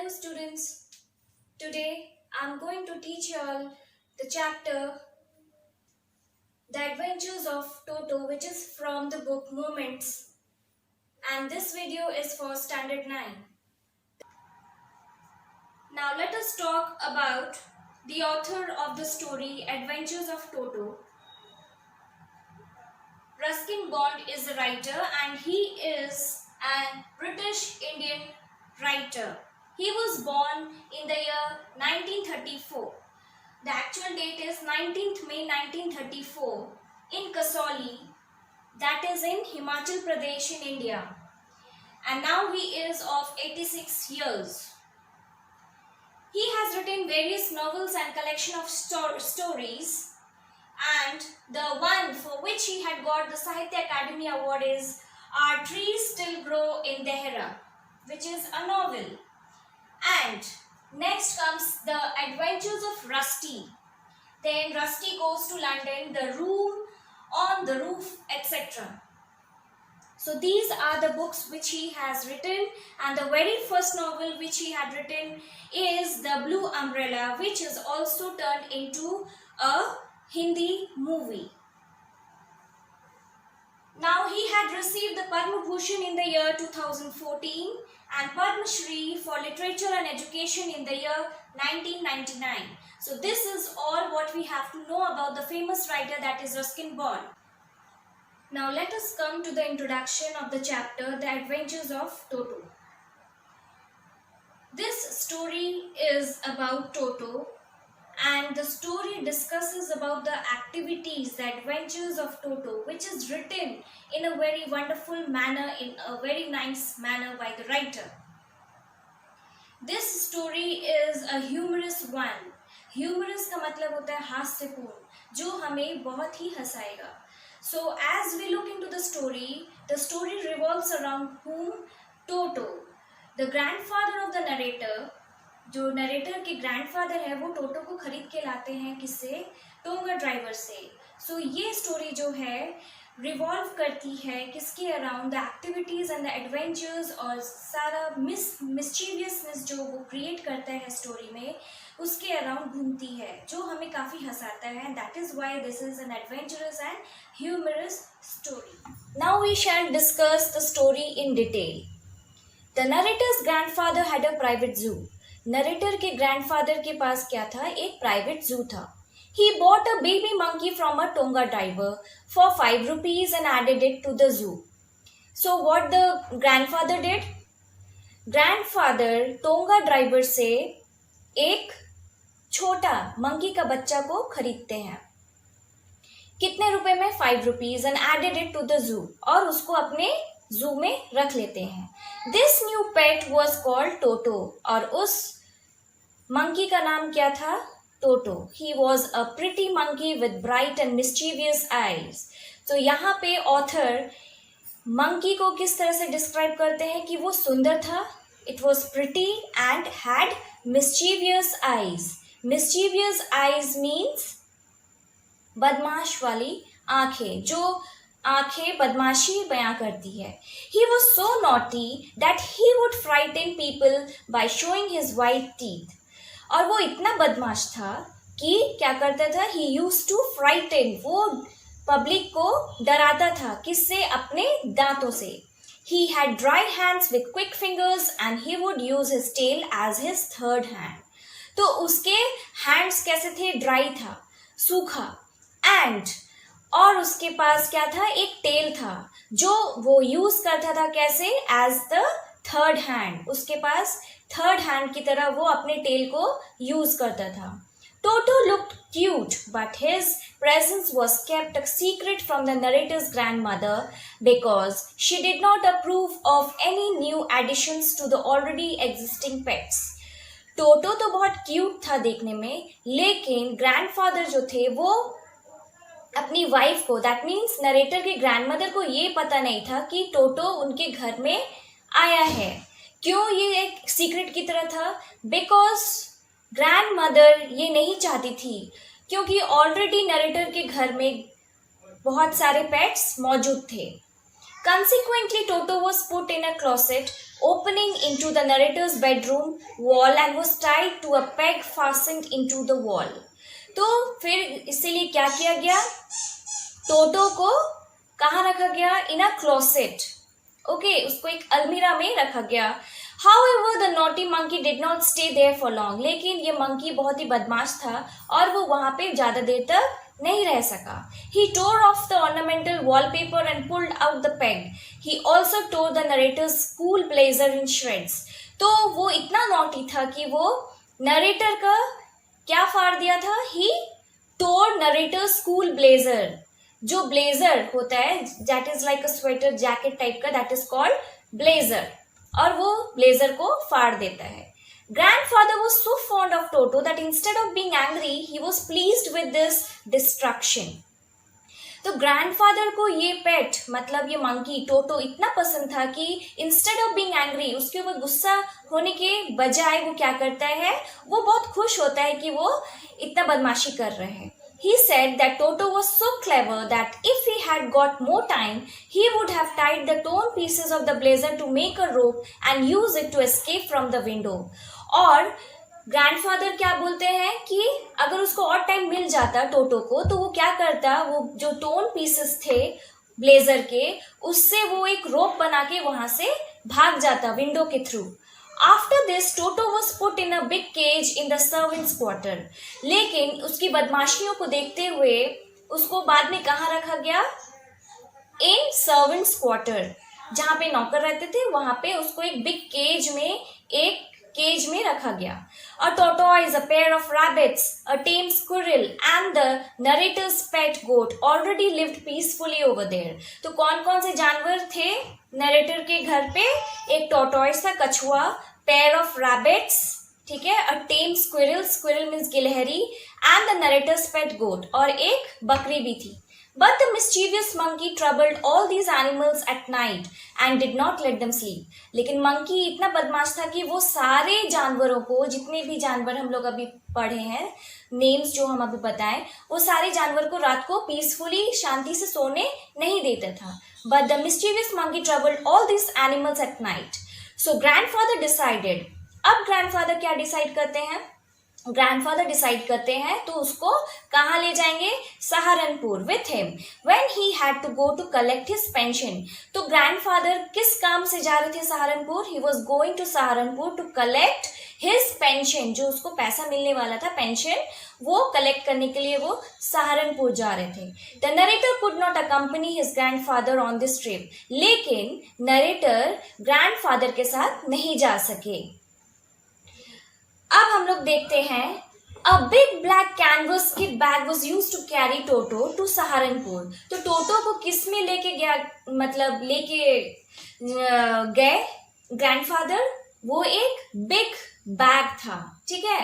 Hello students, today I'm going to teach you all the chapter The Adventures of Toto, which is from the book Moments, and this video is for Standard 9. Now let us talk about the author of the story Adventures of Toto. Ruskin Bond is a writer and he is a British Indian writer. He was born in the year 1934. The actual date is 19th May 1934 in Kasauli, that is in Himachal Pradesh in India. And now he is of 86 years. He has written various novels and collection of stories, and the one for which he had got the Sahitya Academy Award is Our Trees Still Grow in Dehra, which is a novel. And next comes The Adventures of Rusty. Then Rusty goes to London, The Room on the Roof, etc. So these are the books which he has written, and the very first novel which he had written is The Blue Umbrella, which is also turned into a Hindi movie. Now he had received the Padma Bhushan in the year 2014 and Padma Shri for Literature and Education in the year 1999. So this is all what we have to know about the famous writer, that is Ruskin Bond. Now let us come to the introduction of the chapter The Adventures of Toto. This story is about Toto, and the story discusses about the activities, the adventures of Toto, which is written in a very wonderful manner, in a very nice manner by the writer. This story is a humorous one. Humorous का मतलब होता है हास्यपूर्ण, जो हमें बहुत ही हंसाएगा. So as we look into the story revolves around whom? Toto. The grandfather of the narrator, जो narrator के grandfather है, वो टोटो को खरीद के लाते हैं किससे? टोंगा ड्राइवर से. सो ये स्टोरी जो है रिवॉल्व करती है किसके around? The activities and the adventures, और सारा मिस्चीवियसनेस जो वो क्रिएट करता है स्टोरी में, उसके अराउंड घूमती है, जो हमें काफ़ी हंसाता है. That is why this is an adventurous and humorous story. Now we shall discuss the story in detail. The narrator's grandfather had a private zoo. Narrator के ग्रैंडफादर के पास क्या था? एक प्राइवेट जू था. He bought a baby monkey from a Tonga driver for 5 rupees and added it to the zoo. So what the grandfather did? Grandfather Tonga driver से एक छोटा मंकी का बच्चा को खरीदते हैं. कितने रुपए में? 5 rupees and added it to the zoo. और उसको अपने जू में रख लेते हैं. This new pet was called Toto. और उस मंकी का नाम क्या था? Toto. He was a pretty monkey with bright and mischievous eyes. तो यहाँ पे ऑथर मंकी को किस तरह से डिस्क्राइब करते हैं कि वो सुंदर था? It was pretty and had mischievous eyes. Mischievous eyes means बदमाश वाली आंखें, जो आंखें बदमाशी बयां करती है. He was so naughty that he would frighten people by showing his white teeth. और वो इतना बदमाश था कि क्या करता था? He used to frighten. वो पब्लिक को डराता था. किससे? अपने दांतों से. He had dry hands with quick fingers and he would use his tail as his third hand. तो उसके हैंड्स कैसे थे? ड्राई था, सूखा. एंड और उसके पास क्या था? एक टेल था, जो वो यूज करता था कैसे? As the third hand. उसके पास थर्ड हैंड की तरह वो अपने टेल को यूज करता था. Toto looked cute, but his presence was kept a secret from the narrator's grandmother because she did not approve of any new additions to the already existing pets. Toto तो बहुत cute था देखने में, लेकिन grandfather जो थे वो अपनी वाइफ को, दैट मीन्स नरेटर के ग्रैंडमदर को ये पता नहीं था कि टोटो उनके घर में आया है. क्यों ये एक सीक्रेट की तरह था? बिकॉज ग्रैंडमदर ये नहीं चाहती थी, क्योंकि ऑलरेडी नरेटर के घर में बहुत सारे पेट्स मौजूद थे. Consequently, Toto was put in a closet opening into the narrator's bedroom wall and was tied to a peg fastened into the wall. तो फिर इसीलिए क्या किया गया, टोटो को कहाँ रखा गया, इन अ क्लोसेट. ओके, उसको एक अलमीरा में रखा गया. However, the naughty monkey did not stay there for long. लेकिन ये मंकी बहुत ही बदमाश था और वो वहाँ पे ज़्यादा देर तक नहीं रह सका. He tore off the ornamental wallpaper and pulled out the peg. He also tore the narrator's school blazer in shreds. तो वो इतना naughty था कि वो narrator का क्या फाड़ दिया था, he tore narrator's school blazer. जो blazer होता है, that is like a sweater jacket type का, that is called blazer. और वो ब्लेजर को फाड़ देता है. Grandfather was so fond of Toto that instead of being angry, he was pleased with this destruction. तो ग्रैंडफादर को ये पेट मतलब ये मंकी टोटो इतना पसंद था कि इंस्टेड ऑफ बीइंग एंग्री, उसके ऊपर गुस्सा होने के बजाय वो क्या करता है, वो बहुत खुश होता है कि वो इतना बदमाशी कर रहे हैं. He said that Toto was so clever that if he had got more time, he would have tied the torn pieces of the blazer to make a rope and use it to escape from the window. और grandfather क्या बोलते हैं कि अगर उसको और time मिल जाता टोटो को, तो वो क्या करता, वो जो टोन पीसेस थे ब्लेजर के, उससे वो एक रोप बना के वहां से भाग जाता विंडो के through. After this, Toto was put in a big cage in the servants' quarter. लेकिन उसकी बदमाशियों को देखते हुए उसको बाद में कहाँ रखा गया, in servants' quarter, जहाँ पे नौकर रहते थे वहां पे उसको एक बिग केज में, एक केज में रखा गया. A tortoise, a pair of rabbits, a tame squirrel and the narrator's pet goat already lived peacefully over there. तो कौन कौन से जानवर थे नरेटर के घर पे, एक टॉर्टोइस था कछुआ, पेयर ऑफ रैबिट्स, ठीक है, अ टेम स्क्विरल, स्क्विरल मीन्स गिलहरी, एंड द नरेटर्स पेट गोट, और एक बकरी भी थी. But the mischievous monkey troubled all these animals at night and did not let them sleep. लेकिन मंकी इतना बदमाश था कि वो सारे जानवरों को, जितने भी जानवर हम लोग अभी पढ़े हैं, नेम्स जो हम अभी बताएं, वो सारे जानवर को रात को पीसफुली शांति से सोने नहीं देता था. But the mischievous monkey troubled all these animals at night. So grandfather decided. अब grandfather क्या decide करते हैं, ग्रैंडफादर डिसाइड करते हैं तो उसको कहाँ ले जाएंगे, Saharanpur, with him when he had to go to collect his pension. तो ग्रैंडफादर किस काम से जा रहे थे Saharanpur, he was going to Saharanpur to collect his pension, जो उसको पैसा मिलने वाला था पेंशन, वो कलेक्ट करने के लिए वो सहारनपुर जा रहे थे. The narrator could not accompany his grandfather on this trip. लेकिन नरेटर ग्रैंडफादर के साथ नहीं जा सके. अब हम लोग देखते हैं, a big black canvas kit bag was use to carry Toto to Saharanpur. तो टोटो को किस में लेके गया, मतलब लेके गए ग्रैंडफादर, वो एक बिग बैग था, ठीक है,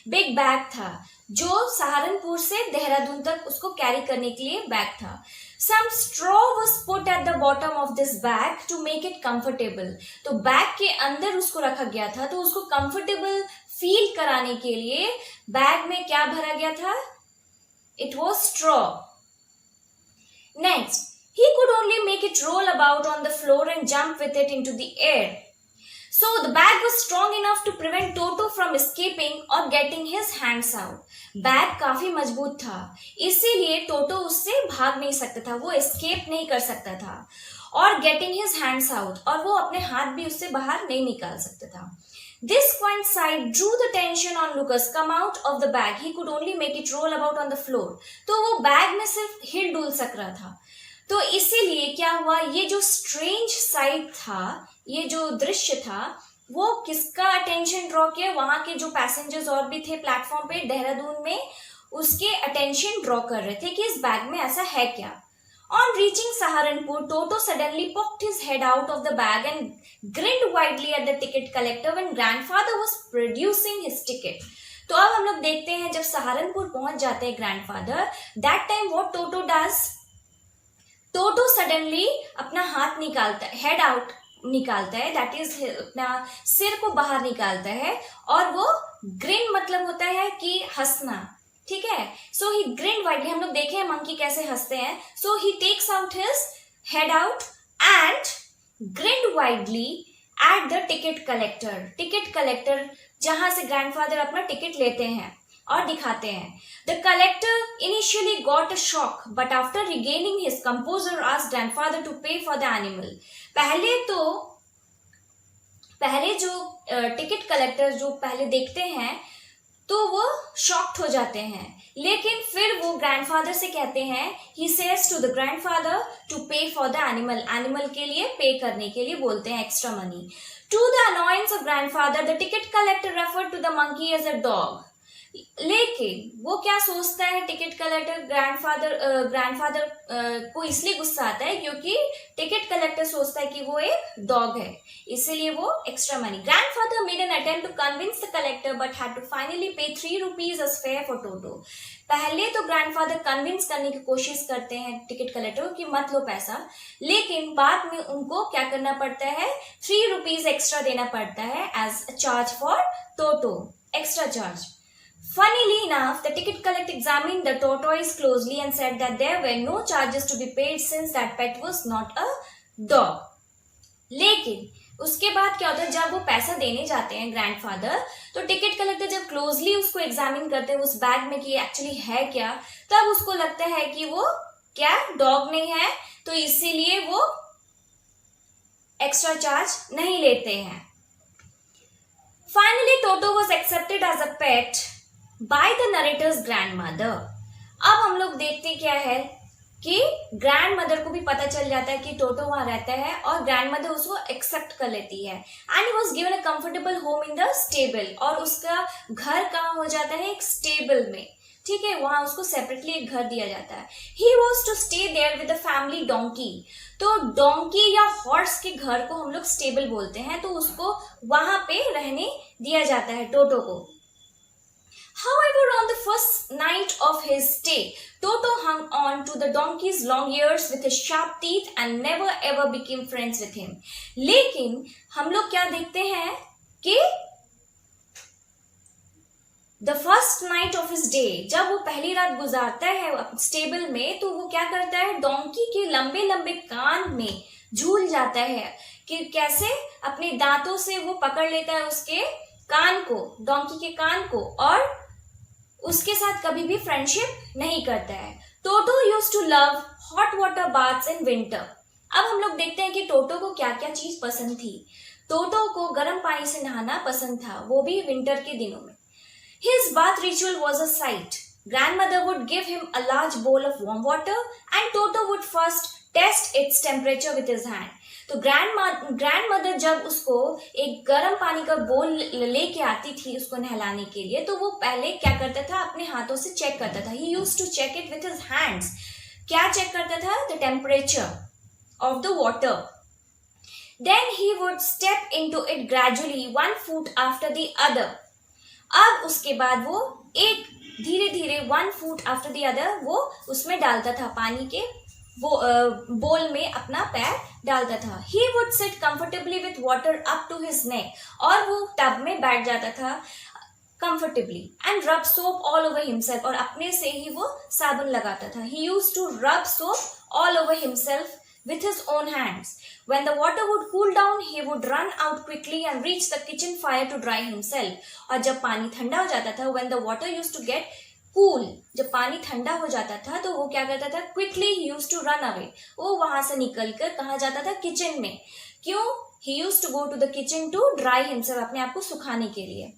बिग बैग था जो सहारनपुर से देहरादून तक उसको कैरी करने के लिए बैग था. Some straw was put at the bottom of this bag to make it comfortable. तो बैग के अंदर उसको रखा गया था, तो उसको कंफर्टेबल फील कराने के लिए बैग में क्या भरा गया था, it was straw. Next, he could only make it roll about on the floor and jump with it into the air. So the bag was strong enough to prevent Toto from escaping or getting his hands out. Bag काफी मजबूत था, इसीलिए टोटो उससे भाग नहीं सकता था, वो एस्केप नहीं कर सकता था, और गेटिंग हिज हैंड्स आउट, और वो अपने हाथ भी उससे बाहर नहीं निकाल सकता था. This quaint sight drew the attention on Lucas. Come out of the bag. He could only make it roll about on the floor. तो वो बैग में सिर्फ हिल डुल सक रहा था. तो इसीलिए क्या हुआ, ये जो स्ट्रेंज साइट था, ये जो दृश्य था, वो किसका अटेंशन ड्रॉ किया, वहां के जो पैसेंजर्स और भी थे प्लेटफॉर्म पे देहरादून में, उसके अटेंशन ड्रॉ कर रहे थे कि इस बैग में ऐसा है क्या. On reaching Saharanpur, Toto suddenly poked his head out of the bag and grinned widely at the ticket collector when grandfather was producing his ticket. तो अब हम लोग देखते हैं जब सहारनपुर पहुंच जाते हैं grandfather, that time what Toto does, Toto suddenly अपना हाथ निकालता है, हेड आउट निकालता है, दैट इज अपना सिर को बाहर निकालता है, और वो ग्रिन मतलब होता है कि हंसना, ठीक है. सो ही ग्रिन वाइडली, हम लोग देखे हैं मंकी कैसे हंसते हैं. So he takes out his head out and grin widely at the ticket collector. Ticket collector जहां से ग्रैंडफादर अपना टिकट लेते हैं और दिखाते हैं। The collector initially got a shock but after regaining his composer asked grandfather to pay for the animal. पहले जो टिकट कलेक्टर जो पहले देखते हैं तो वो शॉक्ड हो जाते हैं, लेकिन फिर वो ग्रैंडफादर से कहते हैं, he says to the grandfather to pay for the animal. Animal के लिए पे करने के लिए बोलते हैं extra money. To the annoyance of grandfather the ticket collector referred to the monkey as a dog. लेकिन वो क्या सोचता है टिकट कलेक्टर, ग्रैंडफादर को इसलिए गुस्सा आता है क्योंकि टिकट कलेक्टर सोचता है कि वो एक डॉग है, इसीलिए वो extra money. Grandfather made an attempt to convince the collector but had to finally pay 3 rupees as fare for Toto. पहले तो ग्रैंडफादर कन्विंस करने की कोशिश करते हैं टिकट कलेक्टर कि मत लो पैसा, लेकिन बाद में उनको क्या करना पड़ता है, 3 rupees एक्स्ट्रा देना पड़ता है as charge for Toto, extra charge. Funnily enough, the ticket collector examined the tortoise closely and said that there were no charges to be paid since that pet was not a dog. लेकिन उसके बाद क्या होता है, जब वो पैसा देने जाते हैं ग्रैंडफादर, तो टिकट कलेक्टर जब क्लोजली उसको एग्जामिन करते हैं उस बैग में कि एक्चुअली है क्या, तब उसको लगता है कि वो क्या डॉग नहीं है, तो इसीलिए वो एक्स्ट्रा चार्ज नहीं लेते हैं। Finally, Toto was accepted as a pet by the narrator's grandmother. अब हम लोग देखते क्या है कि ग्रैंडमदर को भी पता चल जाता है कि टोटो वहां रहता है और ग्रैंडमदर उसको एक्सेप्ट कर लेती है। And he was given a comfortable home in the stable, और उसका घर कहाँ हो जाता है, एक स्टेबल में, ठीक है, वहां उसको सेपरेटली एक घर दिया जाता है। He was to stay there with the family donkey. तो डोंकी या हॉर्स के घर को हम लोग स्टेबल बोलते हैं, तो उसको वहां पे रहने दिया जाता है टोटो को। However, on the first night of his stay, Toto hung on to the donkey's long ears with his sharp teeth and never ever became friends with him. लेकिन हम लोग क्या देखते हैं कि the first night of his day, जब वो पहली रात गुजारता है स्टेबल में, तो वो क्या करता है, डोंकी के लंबे लंबे कान में झूल जाता है कि कैसे अपने दांतों से वो पकड़ लेता है उसके कान को, डोंकी के कान को, और उसके साथ कभी भी फ्रेंडशिप नहीं करता है। Toto used to love hot water baths in winter. अब हम लोग देखते हैं कि टोटो को क्या क्या चीज पसंद थी। टोटो को गर्म पानी से नहाना पसंद था, वो भी विंटर के दिनों में। His bath ritual was a sight. Grandmother would give him a large bowl of warm water and Toto would first test its temperature with his hand. तो ग्रैंडमदर जब उसको एक गर्म पानी का बोल लेके आती थी उसको नहलाने के लिए, तो वो पहले क्या करता था, अपने हाथों से चेक करता था। He used to check it with his hands. क्या चेक करता था, the temperature of the water. Then he would step into it gradually, 1 foot after the other. अब उसके बाद वो एक धीरे धीरे 1 foot after the other वो उसमें डालता था, पानी के वो बोल में अपना पैर डालता था। He would sit comfortably with water up to his neck, और वो टब में बैठ जाता था comfortably and rub soap all over himself, और अपने से ही वो साबुन लगाता था। He used to rub soap all over himself with his own hands. When the water would cool down, he would run out quickly and reach the kitchen fire to dry himself. और जब पानी ठंडा हो जाता था, when the water used to get cool, जब पानी ठंडा हो जाता था, तो वो क्या करता था, quickly he used to run away. वो वहां से निकलकर कहाँ जाता था, किचन में। क्यों? He used to go to the kitchen to dry himself, अपने आप को सुखाने के लिए।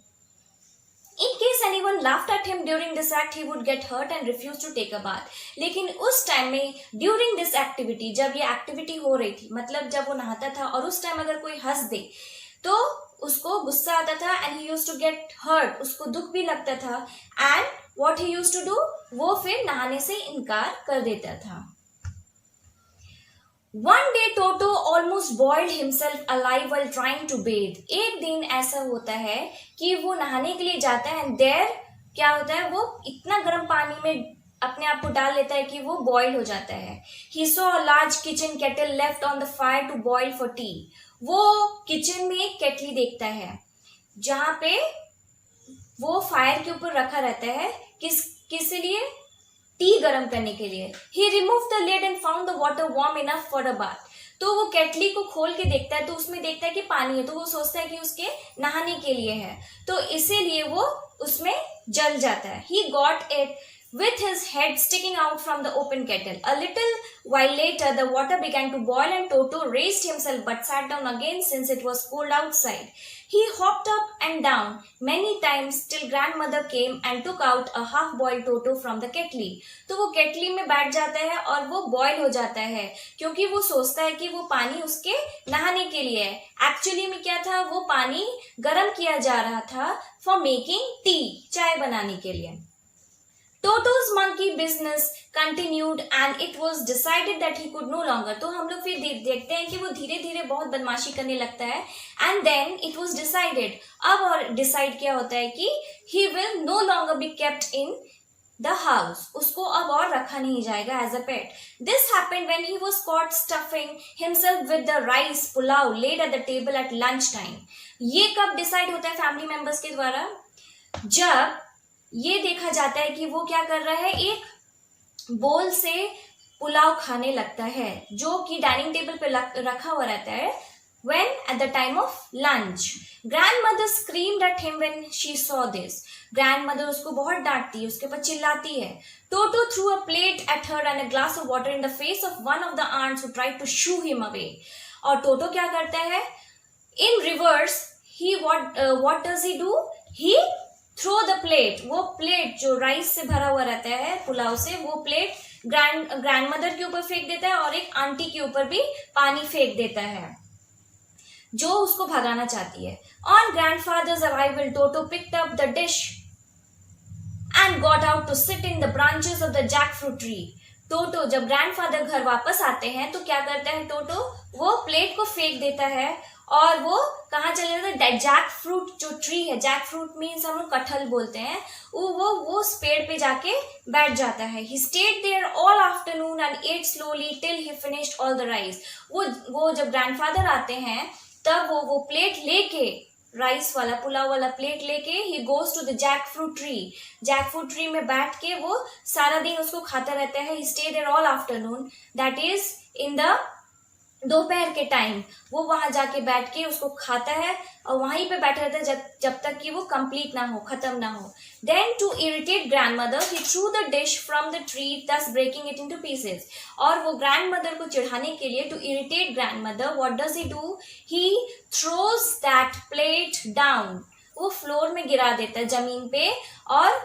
In case anyone laughed at him during this act, he would get hurt and refuse to take a bath. लेकिन उस टाइम में during this activity, जब ये एक्टिविटी हो रही थी, मतलब जब वो नहाता था, और उस टाइम अगर कोई हंस दे तो उसको गुस्सा आता था, and he used to get hurt, उसको दुख भी लगता था, and what he used to do, वो फिर नहाने से इनकार कर देता था। One day Toto almost boiled himself alive while trying to bathe. एक दिन ऐसा होता है कि वो नहाने के लिए जाता है, and there क्या होता है, वो इतना गर्म पानी में अपने आप को डाल लेता है कि वो बॉयल हो जाता है। He saw a large kitchen kettle left on the fire to boil for tea. वो किचन में एक केटली देखता है जहाँ पे वो फायर के ऊपर रखा रहता है, किस लिए, टी गर्म करने के लिए। He removed the lid and found the water warm enough for a bath. तो वो केटली को खोल के देखता है, तो उसमें देखता है कि पानी है, तो वो सोचता है कि उसके नहाने के लिए है, तो इसीलिए वो उसमें जल जाता है. He got it with his head sticking out from the open kettle. A little while later, the water began to boil and Toto raised himself but sat down again since it was cold outside. He hopped up and down many times till grandmother came and took out a half-boiled Toto from the kettle. तो वो केटली में बैठ जाता है और वो boil हो जाता है, क्योंकि वो सोचता है कि वो पानी उसके नहाने के लिए है. एक्चुअली में क्या था, वो पानी गर्म किया जा रहा था फॉर मेकिंग टी, चाय बनाने के लिए. Toto's monkey business continued and it was decided that he could no longer. तो हम लोग फिर देखते हैं कि वो धीरे धीरे बहुत बदमाशी करने लगता है. And then it was decided, अब और decide क्या होता है कि he will no longer be kept in the house. उसको अब और रखा नहीं जाएगा as a pet. This happened when he was caught stuffing himself with the rice pulao laid at the table at lunch time. ये कब decide होता है फैमिली मेंबर्स के द्वारा, जब ये देखा जाता है कि वो क्या कर रहा है, एक बोल से पुलाव खाने लगता है जो कि डाइनिंग टेबल पे रखा हुआ रहता है. When at the time of lunch, grandmother screamed at him when she saw this. Grandmother उसको बहुत डांटती है, उसके ऊपर चिल्लाती है. Toto threw a plate at her and a glass of water in the face of one of the aunts who tried to shoo him away. और टोटो क्या करता है, in reverse, he what does he do? He throw the plate, वो plate जो rice से भरा हुआ रहता है पुलाव से, वो प्लेट ग्रैंडमदर के ऊपर फेंक देता है और एक आंटी के ऊपर भी पानी फेंक देता है जो उसको भगाना चाहती है. On grandfather's arrival, Toto picked up the dish and got out to sit in the branches of the jackfruit tree. Toto जब ग्रैंडफादर घर वापस आते हैं तो क्या करता है टोटो, वो प्लेट को फेंक देता है और वो कहाँ चले जाते हैं, जैक फ्रूट जो ट्री है, जैक फ्रूट मीन्स हम लोग कटहल बोलते हैं, वो उस पेड़ पे जाके बैठ जाता है. He stayed there all afternoon and ate slowly till he finished all the rice. वो जब ग्रैंडफादर आते हैं तब वो प्लेट लेके, राइस वाला पुलाव वाला प्लेट लेके he goes to the jackfruit tree. Jackfruit tree में बैठ के वो सारा दिन उसको खाता रहता है. He stayed there all afternoon, that is in the दोपहर के टाइम वो वहां जाके बैठ के उसको खाता है और वहीं पे बैठा रहता है जब तक कि वो कंप्लीट ना हो, खत्म ना हो. Then to irritate grandmother he threw the dish from the tree thus breaking it into pieces. और वो ग्रैंडमदर को चिढ़ाने के लिए, to irritate grandmother, what does he do, he throws that plate down. वो फ्लोर में गिरा देता है जमीन पे और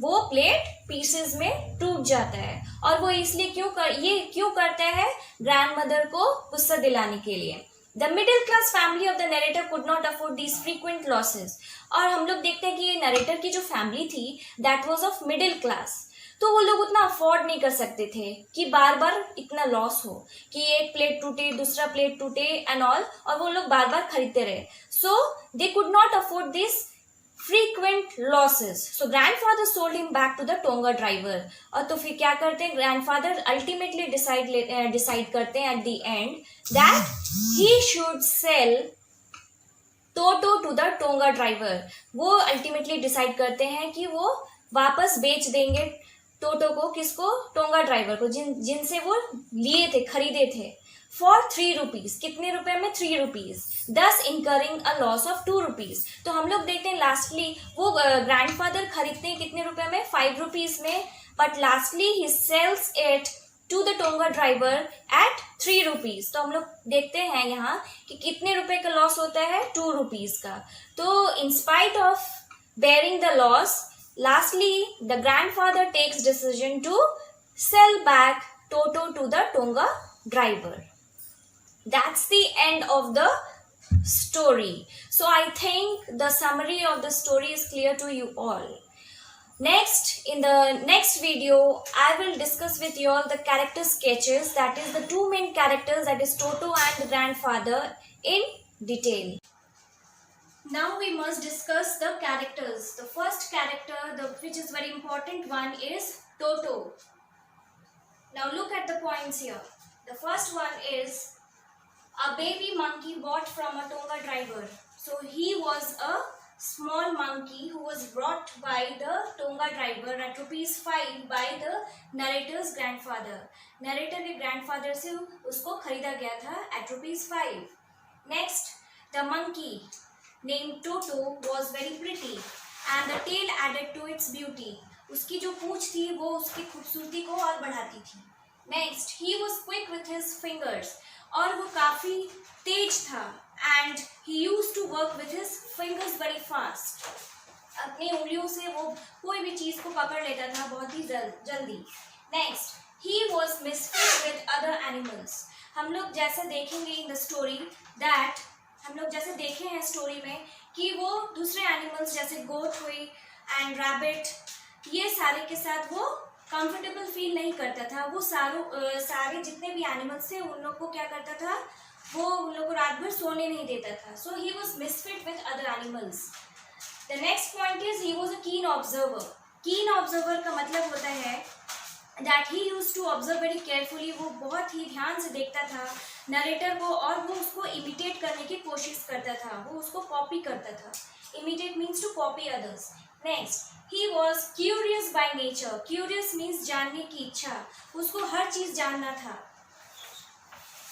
वो प्लेट पीसेस में टूट जाता है. और वो इसलिए क्यों करता है, ग्रैंडमदर को गुस्सा दिलाने के लिए. The middle class family of the narrator could not afford these frequent losses. और हम लोग देखते हैं कि ये नरेटर की जो फैमिली थी that was of middle class, तो वो लोग उतना अफोर्ड नहीं कर सकते थे कि बार बार इतना लॉस हो, कि एक प्लेट टूटे, दूसरा प्लेट टूटे एंड ऑल, और वो लोग बार बार खरीदते रहे. So they could not afford this frequent losses. So grandfather sold him back to the Tonga driver. और तो फिर क्या करते हैं, grandfather ultimately decide करते हैं at the end that he should sell Toto to the Tonga driver. वो ultimately decide करते हैं कि वो वापस बेच देंगे टोटो को, किसको, टोंगा ड्राइवर को, जिनसे वो लिए थे, खरीदे थे, फॉर 3 रुपीज. कितने रुपए में, 3 रुपीज, दस incurring a loss of 2 rupees. तो हम लोग देखते हैं लास्टली वो ग्रैंडफादर खरीदते हैं कितने रुपए में, 5 रुपीज में, but lastly he sells it to the tonga driver at 3 rupees. तो हम लोग देखते हैं यहाँ कि कितने रुपए का लॉस होता है, 2 रुपीज का. तो in spite of bearing the loss, lastly the grandfather takes decision to sell back Toto to the Tonga driver. That's the end of the story. So I think the summary of the story is clear to you all. Next, in the next video, I will discuss with you all the character sketches, that is the 2 main characters, that is Toto and the grandfather, in detail. Now we must discuss the characters. The first character, which is very important one, is Toto. Now look at the points here. The first one is a baby monkey bought from a Tonga driver. So he was a small monkey who was brought by the Tonga driver at ₹5 by the narrator's grandfather. Narrator के grandfather से उसको खरीदा गया था at ₹5. Next, the monkey named Toto was very pretty and the tail added to its beauty. उसकी जो पूंछ थी वो उसकी खूबसूरती को और बढ़ाती थी. Next, he was quick with his fingers. और वो काफ़ी तेज था and he used to work with his fingers very fast. अपनी उंगलियों से वो कोई भी चीज़ को पकड़ लेता था बहुत ही जल्दी. Next, he was misfit with other animals. हम लोग जैसा देखेंगे in the story that हम लोग जैसे देखे हैं स्टोरी में कि वो दूसरे एनिमल्स जैसे गोट हुई एंड रैबिट, ये सारे के साथ वो कंफर्टेबल फील नहीं करता था. वो सारे जितने भी एनिमल्स थे उन लोग को क्या करता था, वो उन लोग को रात भर सोने नहीं देता था. So he was misfit with other animals. The next point is he was a keen observer. Keen observer का मतलब होता है that he use to observe very carefully. वो बहुत ही ध्यान से देखता था नरेटर को और वो उसको इमिटेट करने की कोशिश करता था, वो उसको कॉपी करता था. Imitate means to copy others. Next, he was curious by nature. Curious means जानने की इच्छा, उसको हर चीज़ जानना था.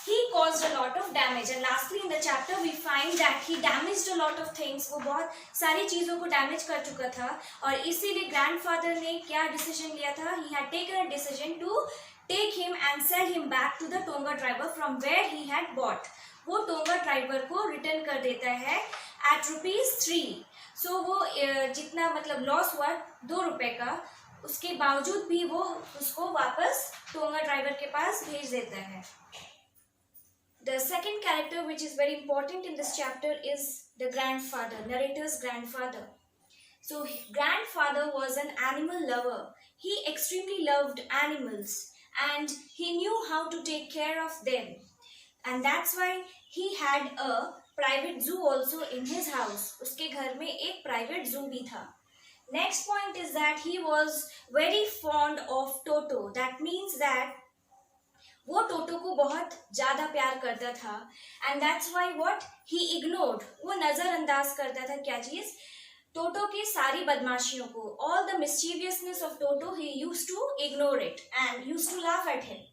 He caused a lot of damage and lastly in the chapter we find that he damaged a lot of things. वो बहुत सारी चीज़ों को डैमेज कर चुका था और इसीलिए ग्रैंडफादर ने क्या डिसीजन लिया था, he had taken a decision to take him and sell him back to the Tonga driver from where he had bought. वो टोंगा ड्राइवर को रिटर्न कर देता है at ₹3. सो वो जितना मतलब लॉस हुआ ₹2 का, उसके बावजूद भी वो उसको वापस टोंगा ड्राइवर के पास भेज देता है. The second character which is very important in this chapter is the grandfather, narrator's grandfather. So grandfather was an animal lover. He extremely loved animals and he knew how to take care of them. And that's why he had a private zoo also in his house. उसके घर में एक private zoo भी था. Next point is that he was very fond of Toto. That means that वो टोटो को बहुत ज़्यादा प्यार करता था. And that's why what he ignored, वो नज़रअंदाज करता था क्या चीज़, टोटो की सारी बदमाशियों को. All the mischievousness of Toto he used to ignore it and used to laugh at him.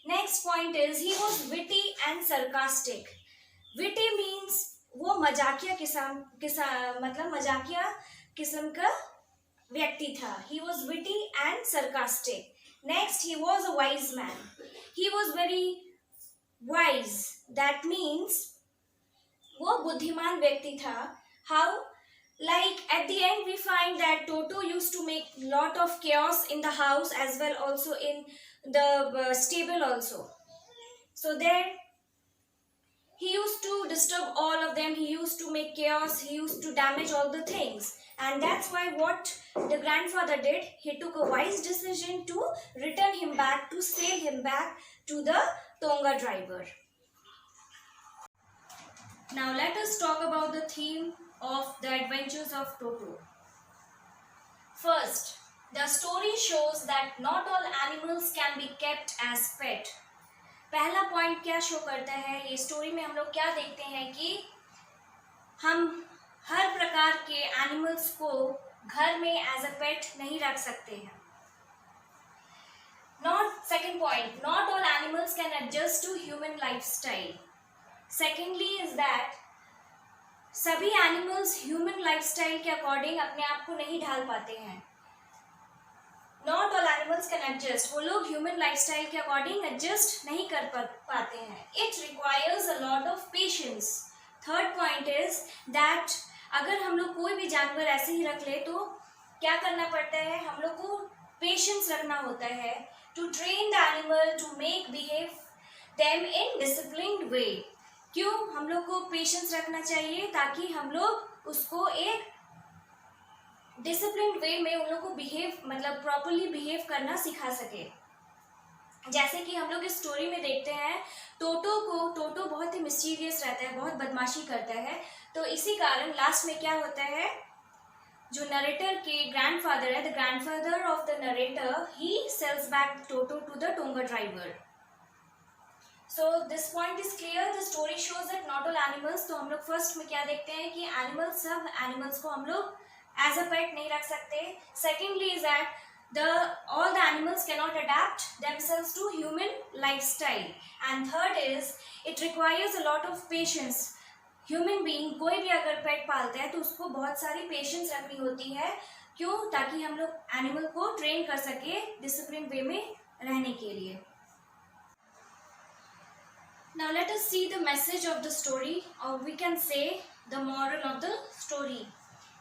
Next point is he was witty and sarcastic. Witty means वो मजाकिया मतलब मजाकिया किस्म का व्यक्ति था. He was witty and sarcastic. Next, he was a wise man. He was very wise. That means वो बुद्धिमान व्यक्ति था. How? Like at the end we find that Toto used to make lot of chaos in the house as well also in the stable also. So there he used to disturb all of them, he used to make chaos, he used to damage all the things. And that's why what the grandfather did, he took a wise decision to return him back, to sell him back to the Tonga driver. Now let us talk about the theme of the adventures of Toto. First, the story shows that not all animals can be kept as pet. पहला point क्या show करता है, ये story में हम लोग क्या देखते हैं कि हम हर प्रकार के एनिमल्स को घर में एज अ पेट नहीं रख सकते हैं. Second point, not all animals can adjust to human lifestyle. Secondly is that सभी एनिमल्स ह्यूमन लाइफस्टाइल के अकॉर्डिंग अपने आप को नहीं ढाल पाते हैं. Not all animals can adjust, वो लोग ह्यूमन लाइफस्टाइल के अकॉर्डिंग एडजस्ट नहीं कर पाते हैं. It requires a lot of patience. Third point is that अगर हम लोग कोई भी जानवर ऐसे ही रख ले तो क्या करना पड़ता है, हम लोग को पेशेंस रखना होता है to train the animal to make behave them in disciplined way. क्यों हम लोग को पेशेंस रखना चाहिए, ताकि हम लोग उसको एक डिसिप्लिन्ड वे में उन लोग को बिहेव मतलब प्रॉपरली बिहेव करना सिखा सके. जैसे कि हम लोग इस स्टोरी में देखते हैं टोटो बहुत ही मिस्टीरियस रहता है, बहुत बदमाशी करता है. तो इसी कारण लास्ट में क्या होता है, जो नरेटर के ग्रैंडफादर है, the grandfather of the narrator, he sells back Toto to the tonga driver. So this point is clear. The story shows that not all animals. तो हम लोग फर्स्ट में क्या देखते हैं कि एनिमल्स, सब एनिमल्स को हम लोग एज अ पेट नहीं रख सकते. Secondly is that all the animals cannot adapt themselves to human lifestyle. And third is it requires a lot of patience. Human being कोई भी अगर पेट पालता है तो उसको बहुत सारी पेशेंस रखनी होती है. क्यों? ताकि हम लोग एनिमल को ट्रेन कर सके डिसिप्लिन वे में रहने के लिए. Now let us see the message of the story, or we can say the moral of the story.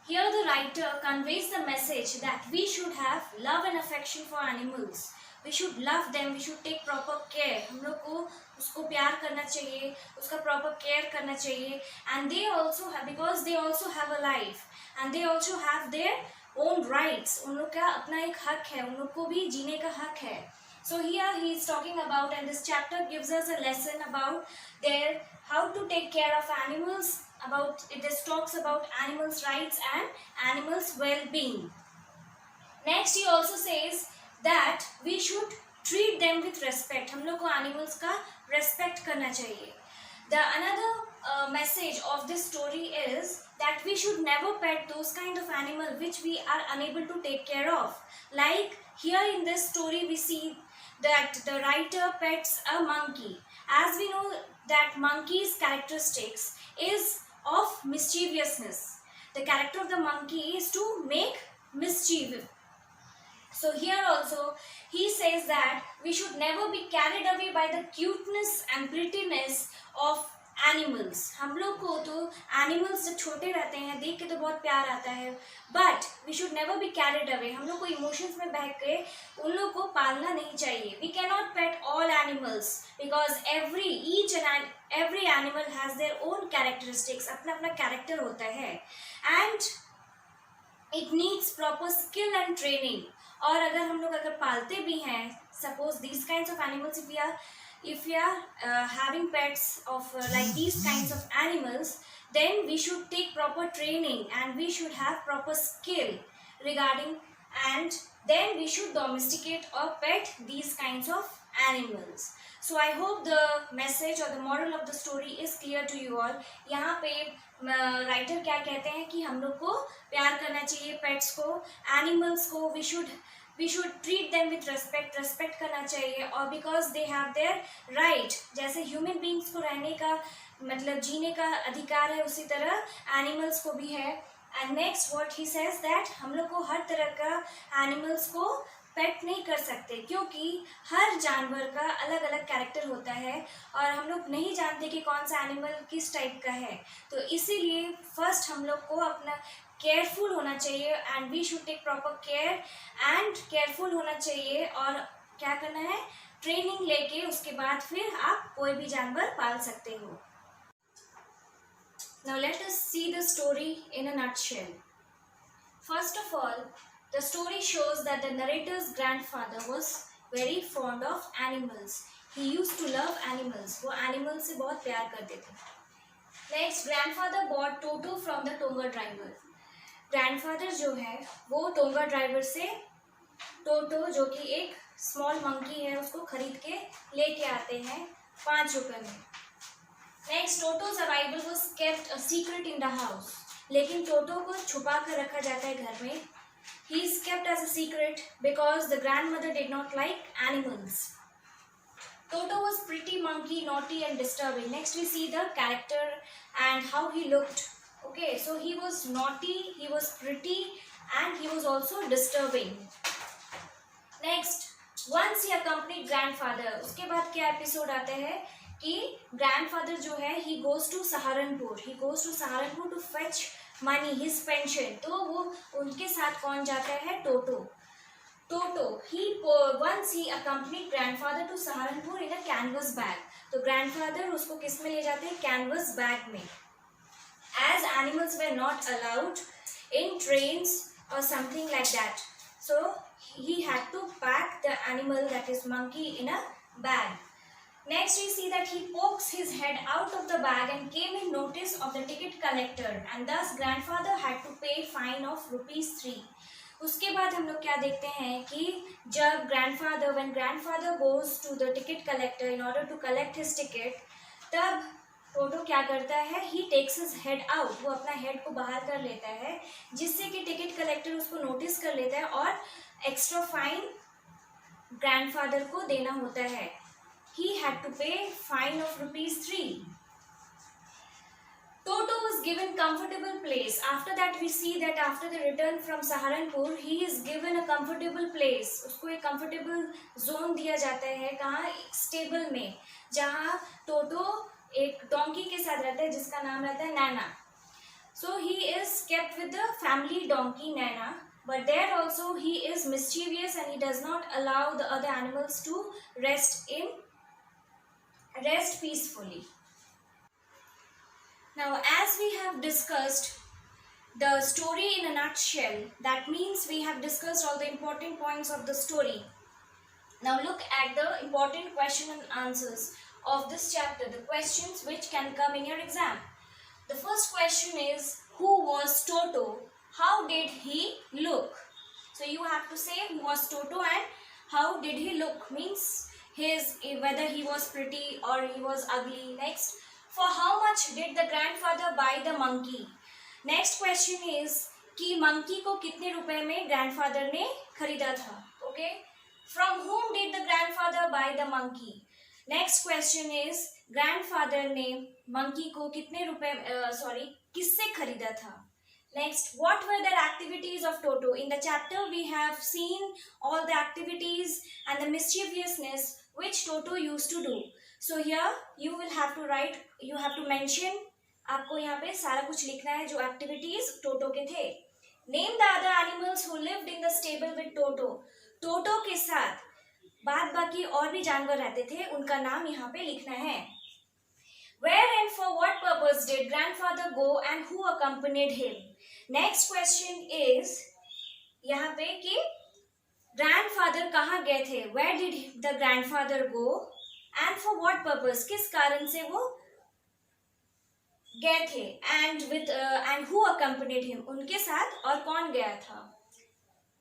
Here the writer conveys the message that we should have love and affection for animals. We should love them, we should take proper care. हम लोग को उसको प्यार करना चाहिए, उसका proper care करना चाहिए. And they also have, because they also have a life and they also have their own rights. उन लोग का अपना एक हक है, उन लोग को भी जीने का हक है. So here he is talking about, and this chapter gives us a lesson about their how to take care of animals. About this talks about animals' rights and animals' well-being. Next he also says that we should treat them with respect. हम लोग को animals का respect करना चाहिए. The another message of this story is that we should never pet those kind of animal which we are unable to take care of. Like here in this story we see that the writer pets a monkey. As we know that monkey's characteristics is of mischievousness. The character of the monkey is to make mischief. So here also he says that we should never be carried away by the cuteness and prettiness of animals. हम लोग को तो animals जब छोटे रहते हैं देख के तो बहुत प्यार आता है, but we should never be carried away. हम लोग को emotions में बह के उन लोग को पालना नहीं चाहिए. We cannot pet all animals because each and every animal has their own characteristics. अपना अपना character होता है and it needs proper skill and training. और अगर हम लोग अगर पालते भी हैं, suppose these kinds of animals, if we are having pets of like these kinds of animals, then we should take proper training and we should have proper skill regarding, and then we should domesticate or pet these kinds of animals. So I hope the message or the moral of the story is clear to you all. यहाँ पे writer क्या कहते हैं कि हम लोग को प्यार करना चाहिए पेट्स को, एनिमल्स को. we should treat them with respect करना चाहिए. और because they have their right, जैसे human beings को रहने का मतलब जीने का अधिकार है उसी तरह animals को भी है. And next what he says that हम लोग को हर तरह का animals को पेट नहीं कर सकते क्योंकि हर जानवर का अलग अलग कैरेक्टर होता है और हम लोग नहीं जानते कि कौन सा एनिमल किस टाइप का है. तो इसीलिए फर्स्ट हम लोग को अपना केयरफुल होना चाहिए and we should take proper care and careful होना चाहिए. और क्या करना है, ट्रेनिंग लेके उसके बाद फिर आप कोई भी जानवर पाल सकते हो. Now let us see the story in a nutshell. First of all, the story shows that the narrator's grandfather was very fond of animals. He used to love animals. वो animals से बहुत प्यार करते थे. Next, grandfather bought Toto from the Tonga driver. Grandfather जो है वो tonga driver से टोटो जो कि एक स्मॉल मंकी है उसको खरीद के लेके आते हैं 5 रुपए में. Next, Toto's arrival was kept a secret in the house. लेकिन टोटो को छुपा कर रखा जाता है घर में. He is kept as a secret because the grandmother did not like animals. Toto was pretty monkey, naughty and disturbing. Next we see the character and how he looked. Okay, so he was naughty, he was pretty and he was also disturbing. Next, once he accompanied grandfather. उसके बाद क्या episode आते हैं कि grandfather जो है he goes to Saharanpur to fetch money, his pension. तो वो उनके साथ कौन जाता है, टोटो. Once he accompanied grandfather to Saharanpur in a canvas bag. तो grandfather उसको किस में ले जाते हैं, canvas bag में. As animals were not allowed in trains or something like that, so he had to pack the animal, that is monkey, in a bag. Next we see that he pokes his head out of the bag and came in notice of the ticket collector, and thus grandfather had to pay fine of ₹3. उसके बाद हम लोग क्या देखते हैं कि जब when grandfather goes to the ticket collector in order to collect his ticket, तब टोटो क्या करता है, he takes his head out, वो अपना हेड को बाहर कर लेता है, जिससे कि टिकट कलेक्टर उसको नोटिस कर लेता है और एक्स्ट्रा फाइन ग्रैंडफादर को देना होता है. He had to pay fine of ₹3. Toto was given comfortable place. After that we see that after the return from Saharanpur, he is given a comfortable place. उसको एक comfortable zone दिया जाता है, कहाँ, स्टेबल में, जहाँ टोटो एक डोंकी के साथ रहता है जिसका नाम रहता है नैना. So he is kept with the family donkey Nana, but there also he is mischievous and he does not allow the other animals to rest peacefully. Now, as we have discussed the story in a nutshell, that means we have discussed all the important points of the story. Now look at the important question and answers of this chapter, the questions which can come in your exam. The first question is, who was Toto? How did he look? So you have to say who was Toto and how did he look, means whether he was pretty or he was ugly. Next, for how much did the grandfather buy the monkey? Next question is कि monkey को कितने रुपए में grandfather ने खरीदा था. Okay, from whom did the grandfather buy the monkey? Next question is grandfather ने monkey को कितने रुपए किससे खरीदा था. Next, what were the activities of Toto? In the chapter we have seen all the activities and the mischievousness which Toto used to do. So here you will have to write, you have to mention, आपको यहाँ पे सारा कुछ लिखना है जो activities Toto के थे. Name the other animals who lived in the stable with Toto. Toto के साथ बाद बाकी और भी जानवर रहते थे, उनका नाम यहाँ पे लिखना है. Where and for what purpose did grandfather go and who accompanied him? Next question is यहाँ पे कि grandfather कहाँ गए थे? Where did the grandfather go and for what purpose? किस कारण से वो गए थे? And who accompanied him? उनके साथ और कौन गया था?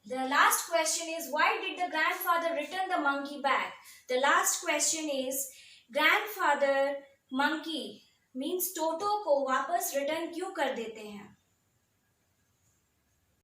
The last question is, why did the grandfather return the monkey back? The last question is, grandfather monkey means Toto को वापस रिटर्न क्यों कर देते हैं?